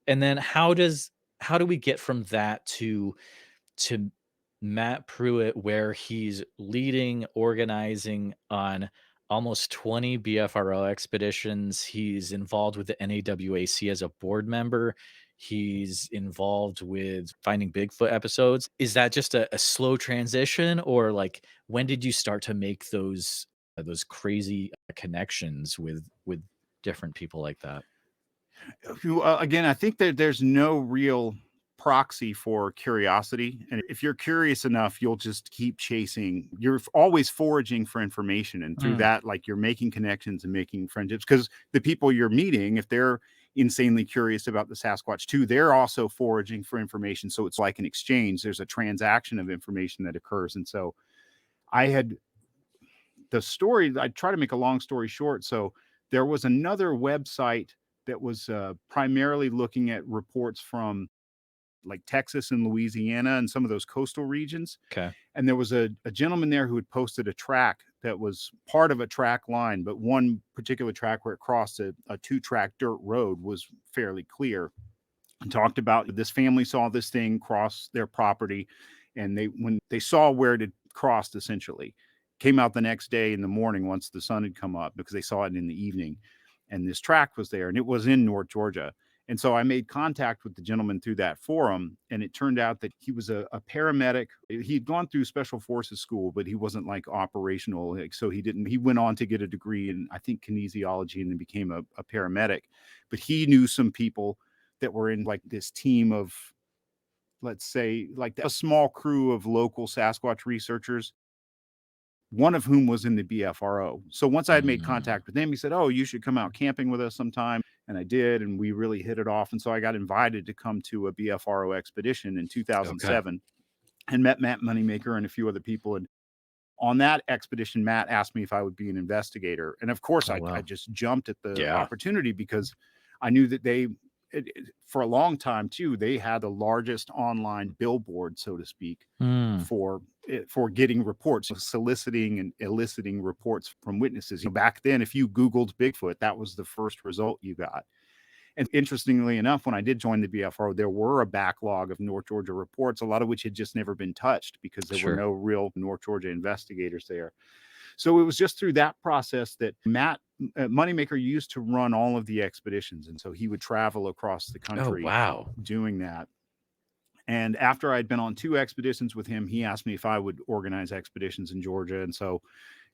And then how do we get from that to Matt Pruitt, where he's leading, organizing on almost 20 BFRO expeditions. He's involved with the NAWAC as a board member. He's involved with Finding Bigfoot episodes. Is that just a slow transition, or like when did you start to make those crazy connections with different people like that? Again, I think that there's no real proxy for curiosity. And if you're curious enough, you'll just keep chasing. You're always foraging for information. And through Mm, that, like you're making connections and making friendships because the people you're meeting, if they're insanely curious about the Sasquatch too, they're also foraging for information. So it's like an exchange. There's a transaction of information that occurs. And so I had the story, I try to make a long story short. So there was another website that was primarily looking at reports from like Texas and Louisiana and some of those coastal regions. okay. And there was a gentleman there who had posted a track that was part of a track line, but one particular track where it crossed a two-track dirt road was fairly clear, and talked about this family saw this thing cross their property, and when they saw where it had crossed, essentially came out the next day in the morning once the sun had come up, because they saw it in the evening, and this track was there and it was in North Georgia. And so I made contact with the gentleman through that forum, and it turned out that he was a paramedic. He'd gone through special forces school, but he wasn't like operational, like, so he went on to get a degree in, I think, kinesiology, and then became a paramedic. But he knew some people that were in like this team of, let's say, like a small crew of local Sasquatch researchers, one of whom was in the BFRO. So once I had made Mm, contact with him, he said, "Oh, you should come out camping with us sometime." And I did, and we really hit it off. And so I got invited to come to a BFRO expedition in okay. 2007 and met Matt Moneymaker and a few other people. And on that expedition, Matt asked me if I would be an investigator. And of course, Oh, I wow. just jumped at the Yeah. opportunity because I knew that for a long time too, they had the largest online billboard, so to speak, Mm, for getting reports, soliciting and eliciting reports from witnesses. Back then, if you Googled Bigfoot, that was the first result you got. And interestingly enough, when I did join the BFRO, there were a backlog of North Georgia reports, a lot of which had just never been touched because there were sure. no real North Georgia investigators there. So it was just through that process that Matt Moneymaker used to run all of the expeditions. And so he would travel across the Oh, country wow. doing that. And after I'd been on 2 expeditions with him, he asked me if I would organize expeditions in Georgia. And so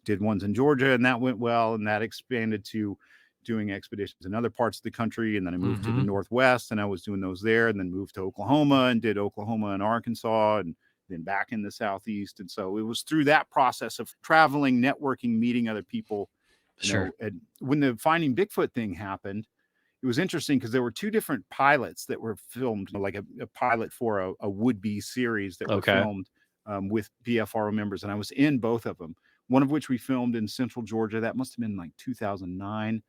did ones in Georgia, and that went well. And that expanded to doing expeditions in other parts of the country. And then I moved to the Mhm. Northwest, and I was doing those there, and then moved to Oklahoma and did Oklahoma and Arkansas, and then back in the Southeast. And so it was through that process of traveling, networking, meeting other people, Sure. and when the Finding Bigfoot thing happened, it was interesting because there were 2 different pilots that were filmed, like a pilot for a would-be series that were Okay. filmed with BFRO members, and I was in both of them. One of which we filmed in Central Georgia. That must have been like 2009,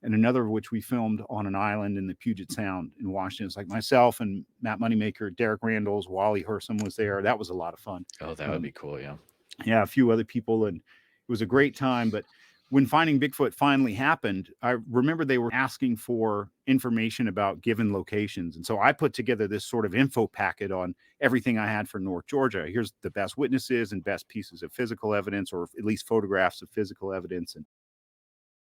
and another of which we filmed on an island in the Puget Sound in Washington. It's like myself and Matt Moneymaker, Derek Randalls, Wally Hersom was there. That was a lot of fun. Oh, that would be Um, cool, yeah. yeah, a few other people, and it was a great time. But when Finding Bigfoot finally happened, I remember they were asking for information about given locations. And so I put together this sort of info packet on everything I had for North Georgia. Here's the best witnesses and best pieces of physical evidence, or at least photographs of physical evidence. And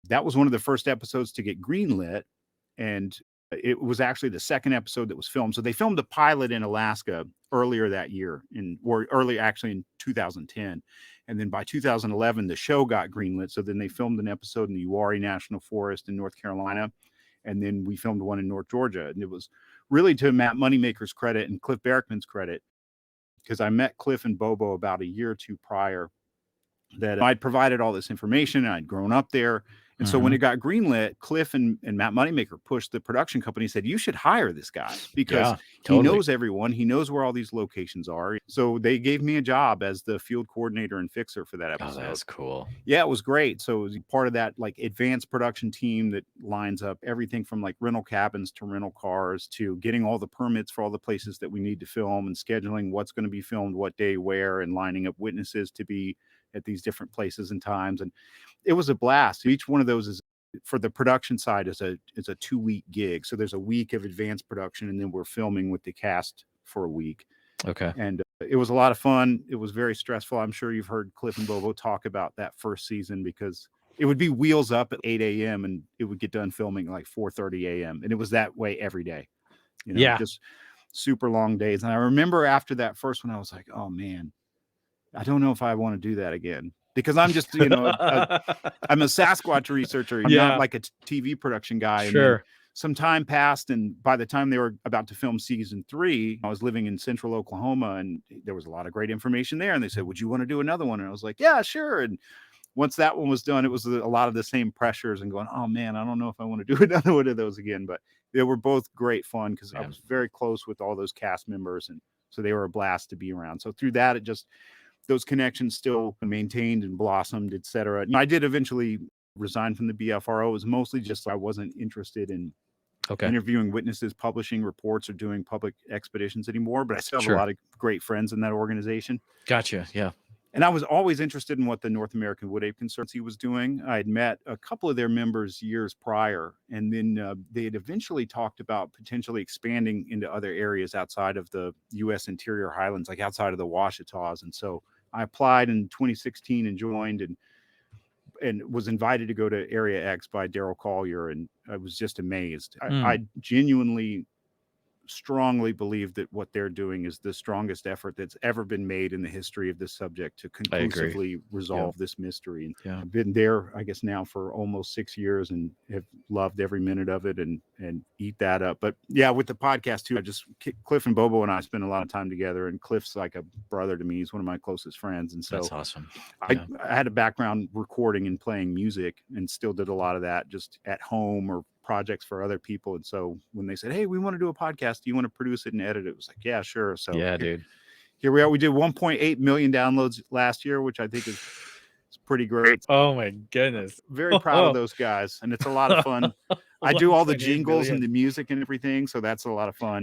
that was one of the first episodes to get greenlit. And it was actually the second episode that was filmed. So they filmed the pilot in Alaska earlier that year, or early actually in 2010. And then by 2011, the show got greenlit. So then they filmed an episode in the Uwharrie National Forest in North Carolina. And then we filmed one in North Georgia. And it was really to Matt Moneymaker's credit and Cliff Barrickman's credit, because I met Cliff and Bobo about a year or two prior, that I'd provided all this information and I'd grown up there. And so when Mhm. it got greenlit, Cliff and Matt Moneymaker pushed the production company, said, "You should hire this guy because Yeah, he totally. knows everyone. He knows where all these locations are." So they gave me a job as the field coordinator and fixer for that Oh, episode. that's cool. Yeah, it was great. So it was part of that like advanced production team that lines up everything from like rental cabins to rental cars to getting all the permits for all the places that we need to film, and scheduling what's going to be filmed, what day, where, and lining up witnesses to be at these different places and times. And it was a blast. Each one of those is for the production side is a 2-week gig. So there's a week of advanced production, and then we're filming with the cast for a week. Okay. And it was a lot of fun. It was very stressful. I'm sure you've heard Cliff and Bobo talk about that first season, because it would be wheels up at 8 a.m. and it would get done filming like 4:30 a.m. And it was that way every day, Yeah. just super long days. And I remember after that first one, I was like, oh man, I don't know if I want to do that again, because I'm just, I'm a Sasquatch researcher. I'm not Yeah. like a TV production guy. And then Sure. some time passed, and by the time they were about to film season 3, I was living in central Oklahoma, and there was a lot of great information there. And they said, would you want to do another one? And I was like, yeah, sure. And once that one was done, it was a lot of the same pressures and going, oh man, I don't know if I want to do another one of those again. But they were both great fun, because I was very close with all those cast members. And so they were a blast to be around. So through that, those connections still maintained and blossomed, et cetera. I did eventually resign from the BFRO. It was mostly just I wasn't interested in interviewing witnesses, publishing reports, or doing public expeditions anymore. But I still have a lot of great friends in that organization. Gotcha. Yeah. And I was always interested in what the North American Wood Ape Conservancy was doing. I had met a couple of their members years prior, and then they had eventually talked about potentially expanding into other areas outside of the U.S. interior highlands, like outside of the Ouachitas. And so I applied in 2016 and joined, and was invited to go to Area X by Daryl Collier, and I was just amazed. I genuinely strongly believe that what they're doing is the strongest effort that's ever been made in the history of this subject to conclusively resolve this mystery. And I've been there, I guess, now for almost 6 years, and have loved every minute of it, and eat that up. But yeah, with the podcast too, Cliff and Bobo and I spend a lot of time together, and Cliff's like a brother to me. He's one of my closest friends. And so that's awesome. I had a background recording and playing music, and still did a lot of that just at home or projects for other people. And so when they said, hey, we want to do a podcast, do you want to produce it and edit it? It was like, yeah, sure. So dude, here we are. We did 1.8 million downloads last year, which I think is pretty great. Oh my goodness. Very proud of those guys. And it's a lot of fun. I do all the jingles and the music and everything. So that's a lot of fun.